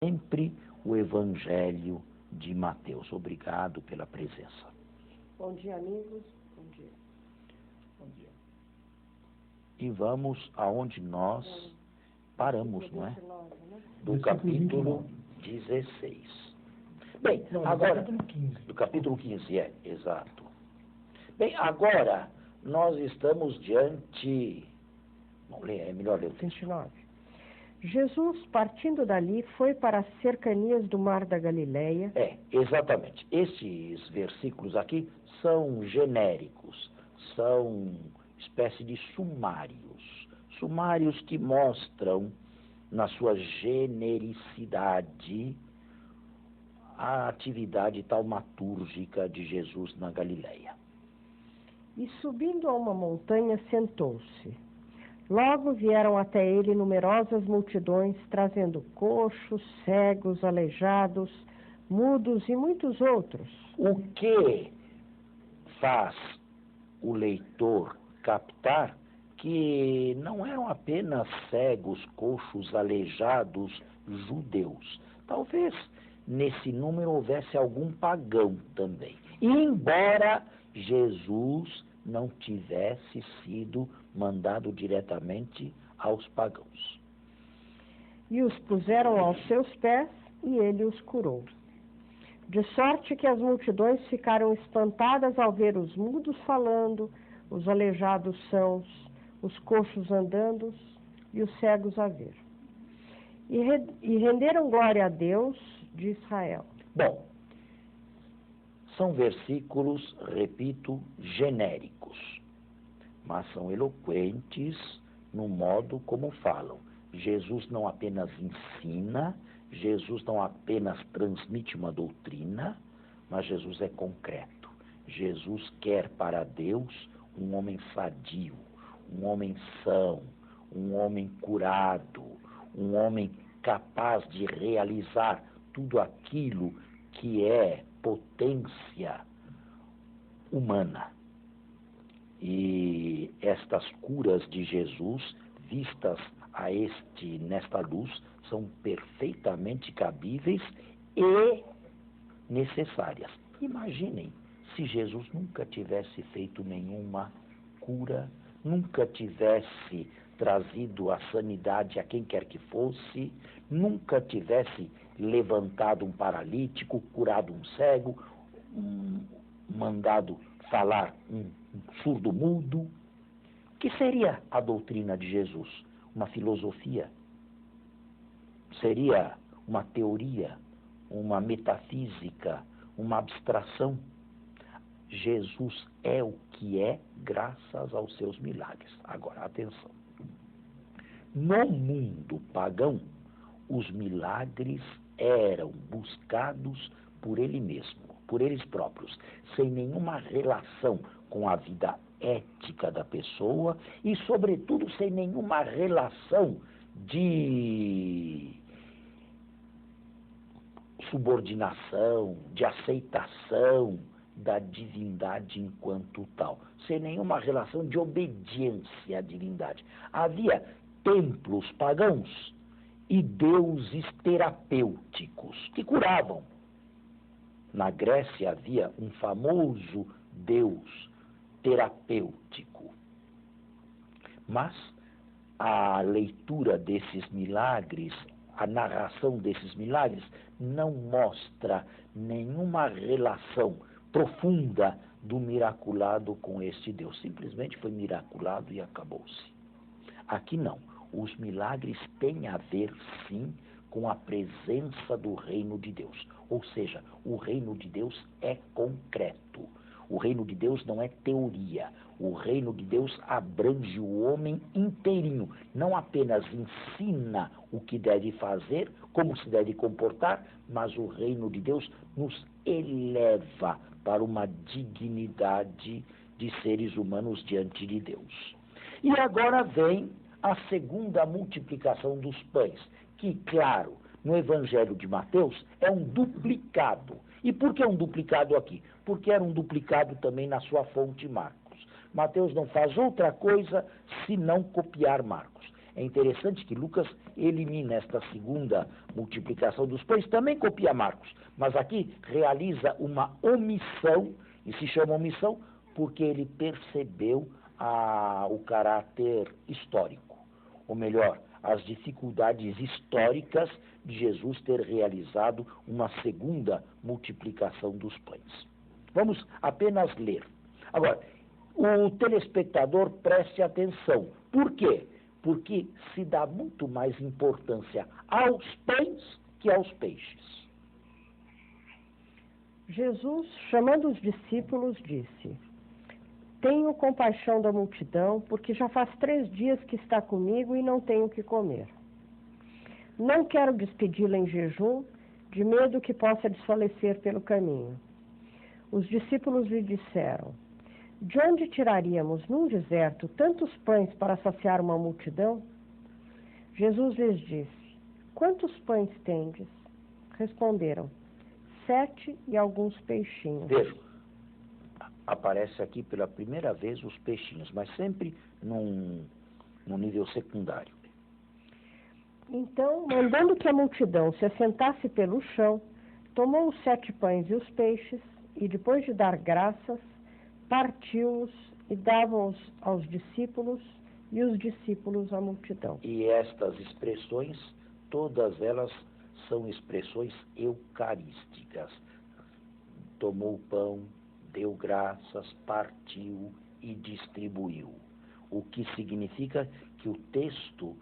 sempre o Evangelho de Mateus. Obrigado pela presença. Bom dia, amigos. Bom dia. Bom dia. E vamos aonde nós paramos, não é? Do capítulo 16. Bem, agora... Do capítulo 15, exato. Bem, agora nós estamos diante... Vamos ler, é melhor ler o texto. 29. Jesus, partindo dali, foi para as cercanias do mar da Galileia. Exatamente. Esses versículos aqui são genéricos, são espécie de sumários. Sumários que mostram, na sua genericidade, a atividade taumatúrgica de Jesus na Galileia. E subindo a uma montanha, sentou-se. Logo vieram até ele numerosas multidões, trazendo coxos, cegos, aleijados, mudos e muitos outros. O que faz o leitor captar que não eram apenas cegos, coxos, aleijados, judeus. Talvez nesse número houvesse algum pagão também. Embora Jesus não tivesse sido mandado diretamente aos pagãos. E os puseram aos seus pés, e ele os curou. De sorte que as multidões ficaram espantadas ao ver os mudos falando, os aleijados sãos, os coxos andando e os cegos a ver. E renderam glória a Deus de Israel. Bom, são versículos, repito, genéricos, mas são eloquentes no modo como falam. Jesus não apenas ensina, Jesus não apenas transmite uma doutrina, mas Jesus é concreto. Jesus quer para Deus um homem sadio, um homem são, um homem curado, um homem capaz de realizar tudo aquilo que é potência humana. E estas curas de Jesus, vistas nesta luz, são perfeitamente cabíveis e necessárias. Imaginem se Jesus nunca tivesse feito nenhuma cura, nunca tivesse trazido a sanidade a quem quer que fosse, nunca tivesse levantado um paralítico, curado um cego, mandado falar um surdo mudo. O que seria a doutrina de Jesus? Uma filosofia? Seria uma teoria, uma metafísica, uma abstração? Jesus é o que é graças aos seus milagres. Agora, atenção. No mundo pagão, os milagres eram buscados por ele mesmo, por eles próprios, sem nenhuma relação com a vida ética da pessoa e, sobretudo, sem nenhuma relação de subordinação, de aceitação da divindade enquanto tal, sem nenhuma relação de obediência à divindade. Havia templos pagãos e deuses terapêuticos que curavam. Na Grécia havia um famoso deus terapêutico. Mas a leitura desses milagres, a narração desses milagres, não mostra nenhuma relação profunda do miraculado com este Deus. Simplesmente foi miraculado e acabou-se. Aqui não. Os milagres têm a ver, sim, com a presença do reino de Deus. Ou seja, o reino de Deus é concreto. O reino de Deus não é teoria. O reino de Deus abrange o homem inteirinho. Não apenas ensina o que deve fazer, como se deve comportar, mas o reino de Deus nos eleva para uma dignidade de seres humanos diante de Deus. E agora vem a segunda multiplicação dos pães, que, claro, no Evangelho de Mateus é um duplicado. E por que um duplicado aqui? Porque era um duplicado também na sua fonte Marcos. Mateus não faz outra coisa senão copiar Marcos. É interessante que Lucas elimina esta segunda multiplicação dos pães, também copia Marcos, mas aqui realiza uma omissão, e se chama omissão porque ele percebeu o caráter histórico, ou melhor, as dificuldades históricas de Jesus ter realizado uma segunda multiplicação dos pães. Vamos apenas ler. Agora, o telespectador preste atenção. Por quê? Porque se dá muito mais importância aos pães que aos peixes. Jesus, chamando os discípulos, disse: Tenho compaixão da multidão, porque já faz 3 dias que está comigo e não tenho o que comer. Não quero despedi-la em jejum, de medo que possa desfalecer pelo caminho. Os discípulos lhe disseram: De onde tiraríamos num deserto tantos pães para saciar uma multidão? Jesus lhes disse: Quantos pães tendes? Responderam: 7 e alguns peixinhos. Vejam, aparece aqui pela primeira vez os peixinhos, mas sempre num nível secundário. Então, mandando que a multidão se assentasse pelo chão, tomou os 7 pães e os peixes, e depois de dar graças, partiu-os e dava-os aos discípulos, e os discípulos à multidão. E estas expressões, todas elas são expressões eucarísticas. Tomou o pão, deu graças, partiu e distribuiu. O que significa que o texto,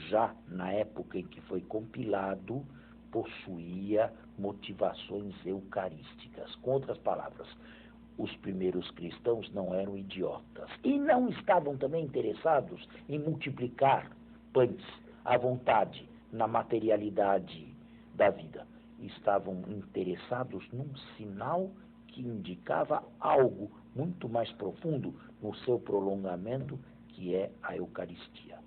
já na época em que foi compilado, possuía motivações eucarísticas. Com outras palavras, os primeiros cristãos não eram idiotas e não estavam também interessados em multiplicar pães à vontade na materialidade da vida. Estavam interessados num sinal que indicava algo muito mais profundo no seu prolongamento, que é a Eucaristia.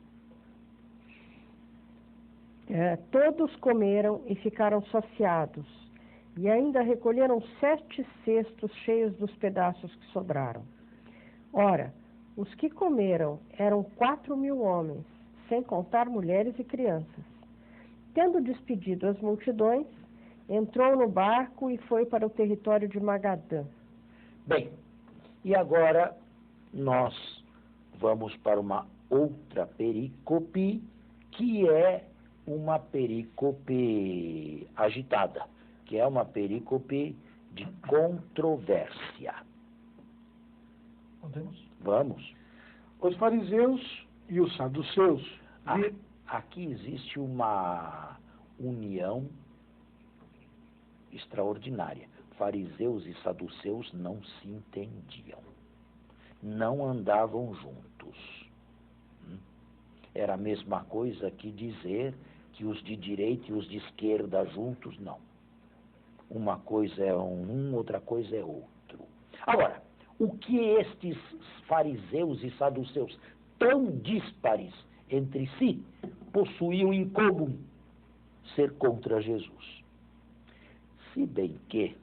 Todos comeram e ficaram saciados, e ainda recolheram 7 cestos cheios dos pedaços que sobraram. Ora, os que comeram eram 4.000 homens, sem contar mulheres e crianças. Tendo despedido as multidões, entrou no barco e foi para o território de Magadã. Bem, e agora nós vamos para uma outra perícope, que é uma perícope agitada, que é uma perícope de controvérsia. Podemos? Vamos. Os fariseus e os saduceus. Aqui existe uma união extraordinária. Fariseus e saduceus não se entendiam, não andavam juntos. Era a mesma coisa que dizer que os de direita e os de esquerda juntos, não. Uma coisa é outra coisa é outro. Agora, o que estes fariseus e saduceus tão díspares entre si possuíam em comum? Ser contra Jesus. Se bem que,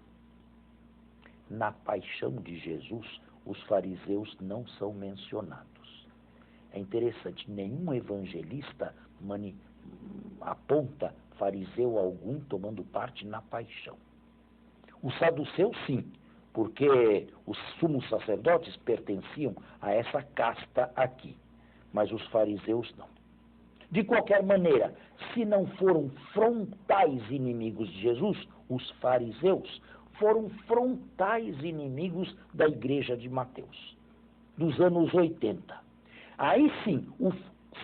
na paixão de Jesus, os fariseus não são mencionados. É interessante, nenhum evangelista aponta fariseu algum tomando parte na paixão. Os saduceus, sim, porque os sumos sacerdotes pertenciam a essa casta aqui, mas os fariseus não. De qualquer maneira, se não foram frontais inimigos de Jesus, os fariseus foram frontais inimigos da igreja de Mateus, dos anos 80. Aí sim, o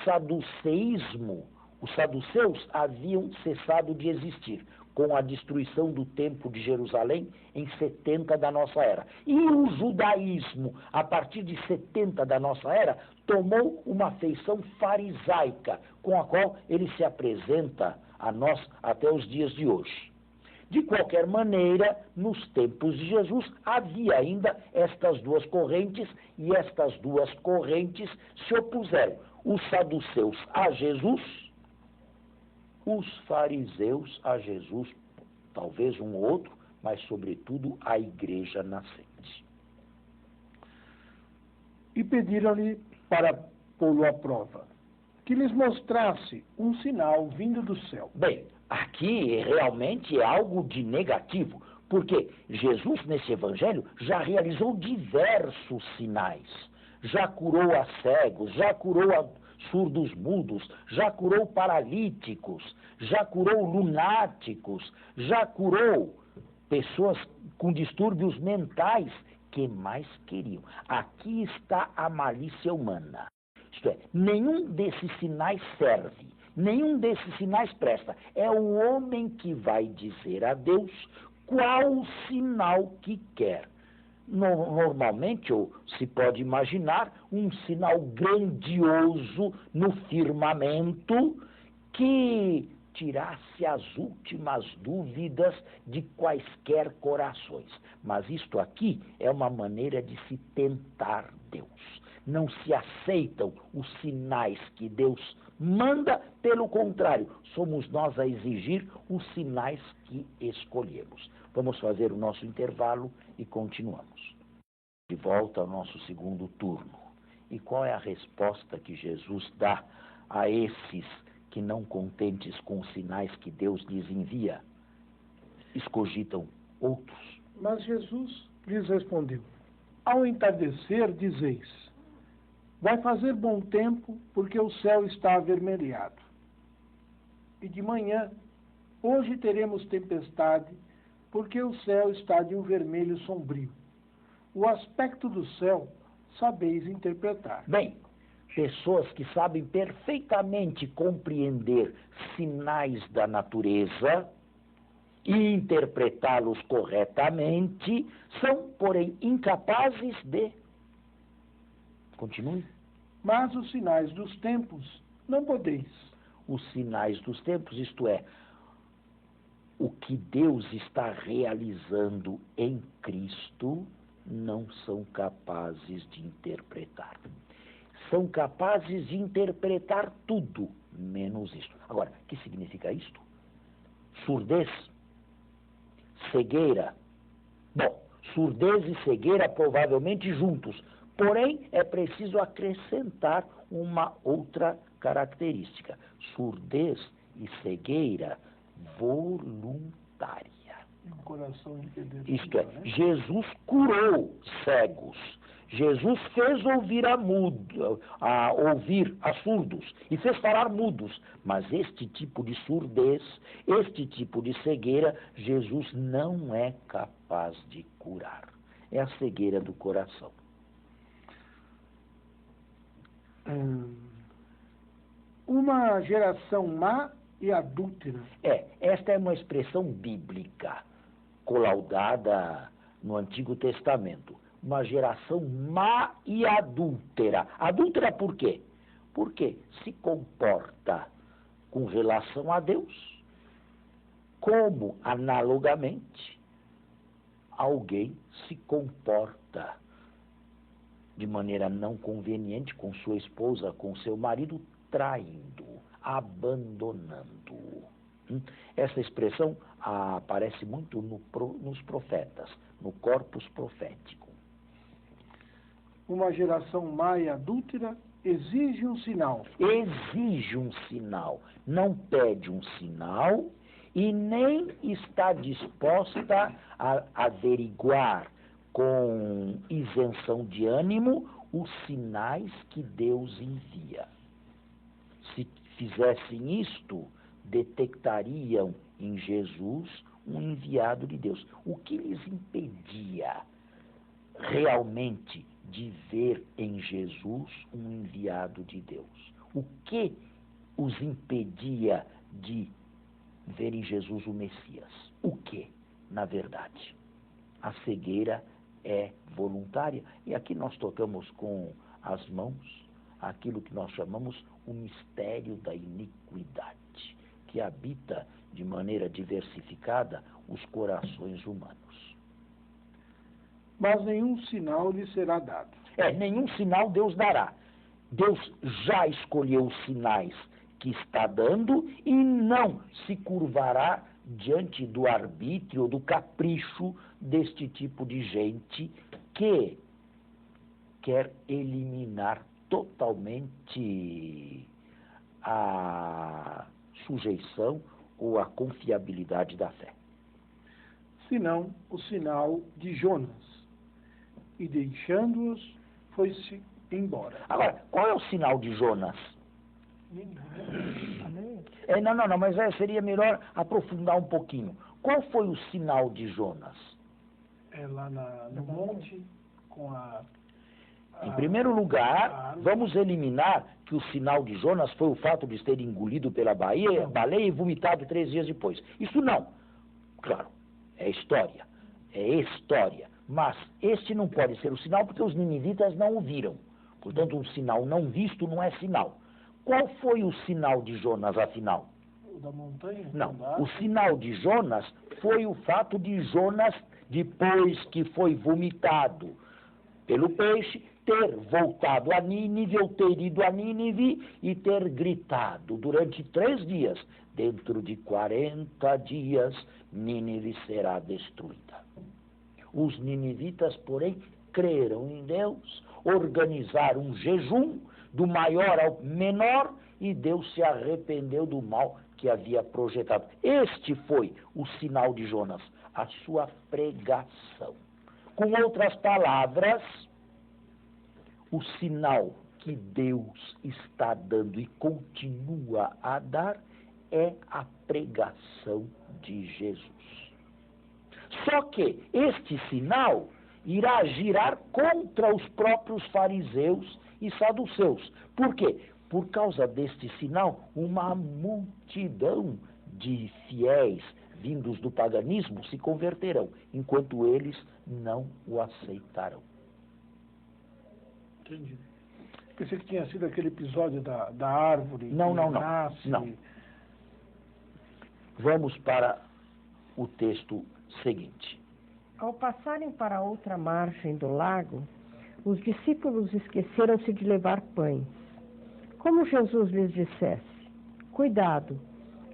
saduceísmo, os saduceus haviam cessado de existir com a destruição do templo de Jerusalém em 70 da nossa era. E o judaísmo, a partir de 70 da nossa era, tomou uma feição farisaica, com a qual ele se apresenta a nós até os dias de hoje. De qualquer maneira, nos tempos de Jesus, havia ainda estas duas correntes, e estas duas correntes se opuseram. Os saduceus a Jesus, os fariseus a Jesus, talvez um ou outro, mas sobretudo a igreja nascente. E pediram-lhe para pô-lo à prova. que lhes mostrasse um sinal vindo do céu. Bem, aqui realmente é algo de negativo, porque Jesus, nesse evangelho, já realizou diversos sinais. Já curou a cegos, já curou a surdos mudos, já curou paralíticos, já curou lunáticos, já curou pessoas com distúrbios mentais. Que mais queriam? Aqui está a malícia humana. Isto é, nenhum desses sinais serve, nenhum desses sinais presta. É o homem que vai dizer a Deus qual o sinal que quer. Normalmente, ou se pode imaginar, um sinal grandioso no firmamento que tirasse as últimas dúvidas de quaisquer corações. Mas isto aqui é uma maneira de se tentar Deus. Não se aceitam os sinais que Deus manda, pelo contrário, somos nós a exigir os sinais que escolhemos. Vamos fazer o nosso intervalo e continuamos. De volta ao nosso segundo turno. E qual é a resposta que Jesus dá a esses que, não contentes com os sinais que Deus lhes envia, escogitam outros? Mas Jesus lhes respondeu: ao entardecer dizeis, vai fazer bom tempo, porque o céu está avermelhado. E de manhã, hoje teremos tempestade, porque o céu está de um vermelho sombrio. O aspecto do céu sabeis interpretar. Bem, pessoas que sabem perfeitamente compreender sinais da natureza e interpretá-los corretamente, são, porém, incapazes de... Continue. Mas os sinais dos tempos não podeis. Os sinais dos tempos, isto é, o que Deus está realizando em Cristo, não são capazes de interpretar. São capazes de interpretar tudo, menos isto. Agora, o que significa isto? Surdez, cegueira. Bom, surdez e cegueira provavelmente juntos. Porém, é preciso acrescentar uma outra característica. Surdez e cegueira voluntária. O coração isto é, Jesus curou cegos. Jesus fez ouvir ouvir a surdos e fez falar mudos. Mas este tipo de surdez, este tipo de cegueira, Jesus não é capaz de curar. É a cegueira do coração. Uma geração má e adúltera. Esta é uma expressão bíblica, colaudada no Antigo Testamento. Uma geração má e adúltera. Adúltera por quê? Porque se comporta com relação a Deus como, analogamente, alguém se comporta de maneira não conveniente com sua esposa, com seu marido, traindo, abandonando. Essa expressão aparece muito nos profetas, no corpus profético. Uma geração má e adúltera exige um sinal. Exige um sinal. Não pede um sinal e nem está disposta a averiguar com isenção de ânimo os sinais que Deus envia. Se fizessem isto, detectariam em Jesus um enviado de Deus. O que lhes impedia realmente de ver em Jesus um enviado de Deus? O que os impedia de ver em Jesus o Messias? O que, na verdade? A cegueira é voluntária. E aqui nós tocamos com as mãos aquilo que nós chamamos o mistério da iniquidade, que habita de maneira diversificada os corações humanos. Mas nenhum sinal lhe será dado. Nenhum sinal Deus dará. Deus já escolheu os sinais que está dando e não se curvará diante do arbítrio, do capricho deste tipo de gente que quer eliminar totalmente a sujeição ou a confiabilidade da fé. Senão o sinal de Jonas. E deixando-os, foi-se embora. Agora, qual é o sinal de Jonas? Não, mas seria melhor aprofundar um pouquinho. Qual foi o sinal de Jonas? É lá no monte, com Em primeiro lugar, vamos eliminar que o sinal de Jonas foi o fato de ter engolido pela baleia e vomitado 3 dias depois. Isso não. Claro, é história. Mas este não pode ser o sinal porque os ninivitas não o viram. Portanto, um sinal não visto não é sinal. Qual foi o sinal de Jonas, afinal? o da montanha? Não. O sinal de Jonas foi o fato de Jonas, depois que foi vomitado pelo peixe, ter voltado a Nínive, ou ter ido a Nínive e ter gritado durante 3 dias: dentro de 40 dias, Nínive será destruída. Os ninivitas, porém, creram em Deus, organizaram um jejum do maior ao menor, e Deus se arrependeu do mal que havia projetado. Este foi o sinal de Jonas, a sua pregação. Com outras palavras, o sinal que Deus está dando e continua a dar é a pregação de Jesus. Só que este sinal irá girar contra os próprios fariseus e saduceus. Por quê? Por causa deste sinal, uma multidão de fiéis vindos do paganismo se converterão, enquanto eles não o aceitarão. Entendi. Pensei que tinha sido aquele episódio da árvore. Não. Vamos para o texto seguinte. Ao passarem para outra margem do lago, os discípulos esqueceram-se de levar pães. Como Jesus lhes dissesse: cuidado,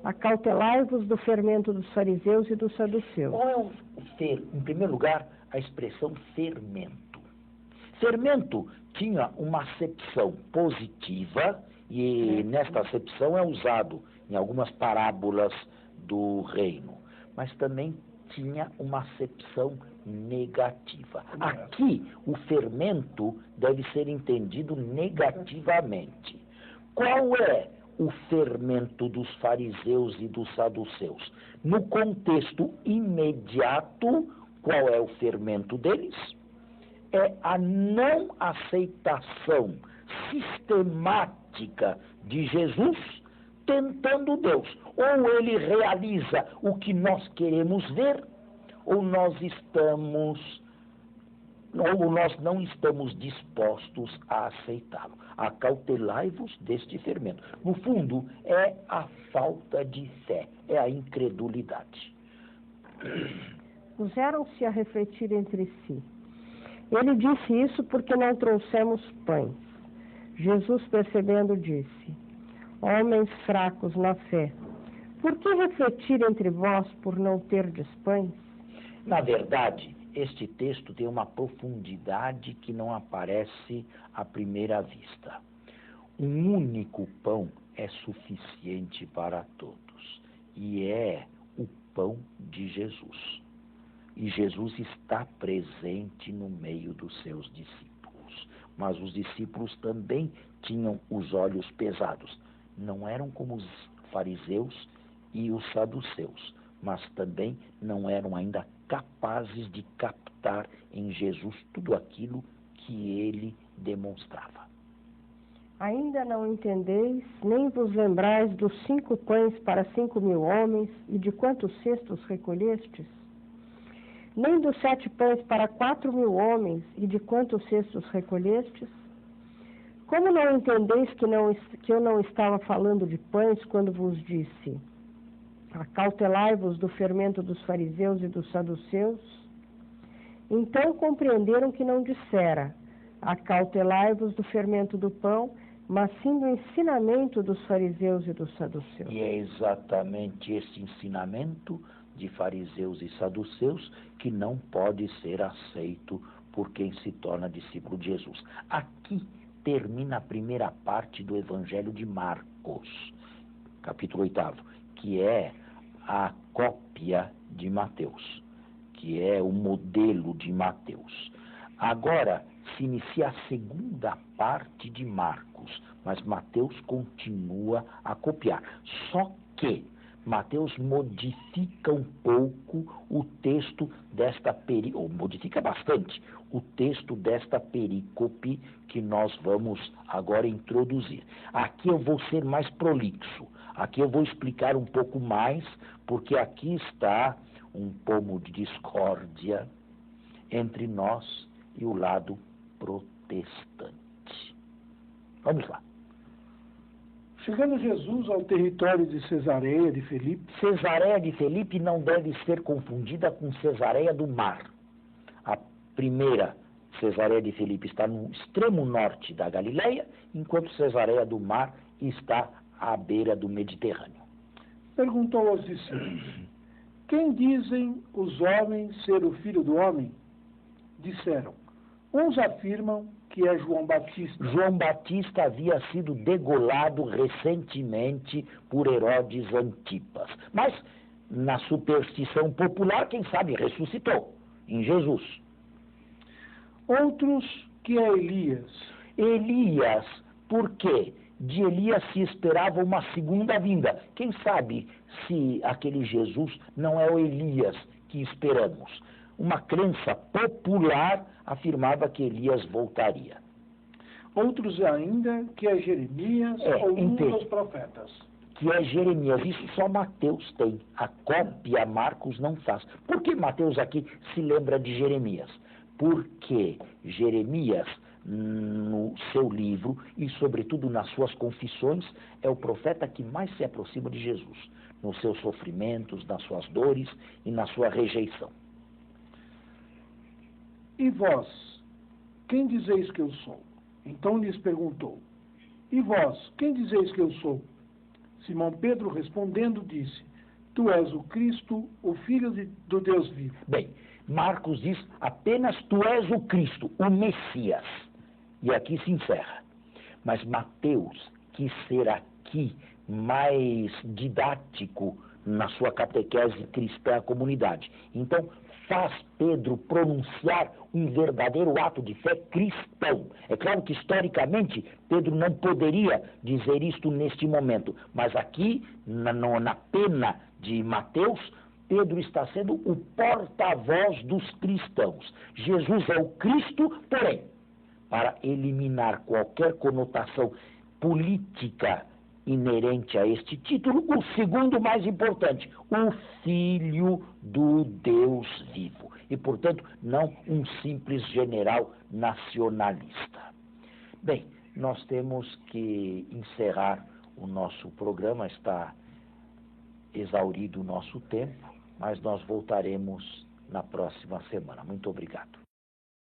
acautelai-vos do fermento dos fariseus e dos saduceus. Qual é em primeiro lugar, a expressão fermento? Fermento tinha uma acepção positiva, e nesta acepção é usado em algumas parábolas do reino, mas também tinha uma acepção negativa. Aqui, o fermento deve ser entendido negativamente. Qual é o fermento dos fariseus e dos saduceus? No contexto imediato, qual é o fermento deles? É a não aceitação sistemática de Jesus tentando Deus. Ou ele realiza o que nós queremos ver, ou nós não estamos dispostos a aceitá-lo. Acautelai-vos deste fermento. No fundo, é a falta de fé, é a incredulidade. Puseram-se a refletir entre si. Ele disse isso porque não trouxemos pães. Jesus, percebendo, disse: homens fracos na fé, por que refletir entre vós por não terdes pães? Na verdade, este texto tem uma profundidade que não aparece à primeira vista. Um único pão é suficiente para todos, e é o pão de Jesus. E Jesus está presente no meio dos seus discípulos. Mas os discípulos também tinham os olhos pesados. Não eram como os fariseus e os saduceus, mas também não eram ainda capazes de captar em Jesus tudo aquilo que ele demonstrava. Ainda não entendeis, nem vos lembrais dos 5 pães para 5.000 homens, e de quantos cestos recolhestes? Nem dos 7 pães para 4.000 homens, e de quantos cestos recolhestes? Como não entendeis que eu não estava falando de pães quando vos disse: acautelai-vos do fermento dos fariseus e dos saduceus? Então compreenderam que não dissera: acautelai-vos do fermento do pão, mas sim do ensinamento dos fariseus e dos saduceus. E é exatamente esse ensinamento de fariseus e saduceus que não pode ser aceito por quem se torna discípulo de Jesus. Aqui termina a primeira parte do Evangelho de Marcos. Marcos, capítulo 8, que é a cópia de Mateus, que é o modelo de Mateus. Agora se inicia a segunda parte de Marcos, mas Mateus continua a copiar. Só que Mateus modifica um pouco o texto desta ou modifica bastante o texto desta perícope que nós vamos agora introduzir. Aqui eu vou ser mais prolixo, aqui eu vou explicar um pouco mais, porque aqui está um pomo de discórdia entre nós e o lado protestante. Vamos lá. Chegando Jesus ao território de Cesareia de Filipe. Cesareia de Filipe não deve ser confundida com Cesareia do Mar. A primeira Cesareia de Filipe está no extremo norte da Galileia, enquanto Cesareia do Mar está à beira do Mediterrâneo. Perguntou aos discípulos: quem dizem os homens ser o Filho do Homem? Disseram: uns afirmam que é João Batista. João Batista havia sido degolado recentemente por Herodes Antipas. Mas, na superstição popular, quem sabe ressuscitou em Jesus. Outros que é Elias. Elias, por quê? De Elias se esperava uma segunda vinda. Quem sabe se aquele Jesus não é o Elias que esperamos? Uma crença popular afirmava que Elias voltaria. Outros ainda que é Jeremias ou um dos profetas. Que é Jeremias. Isso só Mateus tem. A cópia Marcos não faz. Por que Mateus aqui se lembra de Jeremias? Porque Jeremias, no seu livro e sobretudo nas suas confissões, é o profeta que mais se aproxima de Jesus, nos seus sofrimentos, nas suas dores e na sua rejeição. E vós, quem dizeis que eu sou? Então lhes perguntou: e vós, quem dizeis que eu sou? Simão Pedro respondendo disse: tu és o Cristo, o Filho do Deus vivo. Bem, Marcos diz apenas tu és o Cristo, o Messias. E aqui se encerra. Mas Mateus quis ser aqui mais didático na sua catequese cristã à comunidade. Então, faz Pedro pronunciar um verdadeiro ato de fé cristão. É claro que, historicamente, Pedro não poderia dizer isto neste momento, mas aqui, na pena de Mateus, Pedro está sendo o porta-voz dos cristãos. Jesus é o Cristo, porém, para eliminar qualquer conotação política inerente a este título, o segundo mais importante, o Filho do Deus vivo. E, portanto, não um simples general nacionalista. Bem, nós temos que encerrar o nosso programa, está exaurido o nosso tempo, mas nós voltaremos na próxima semana. Muito obrigado.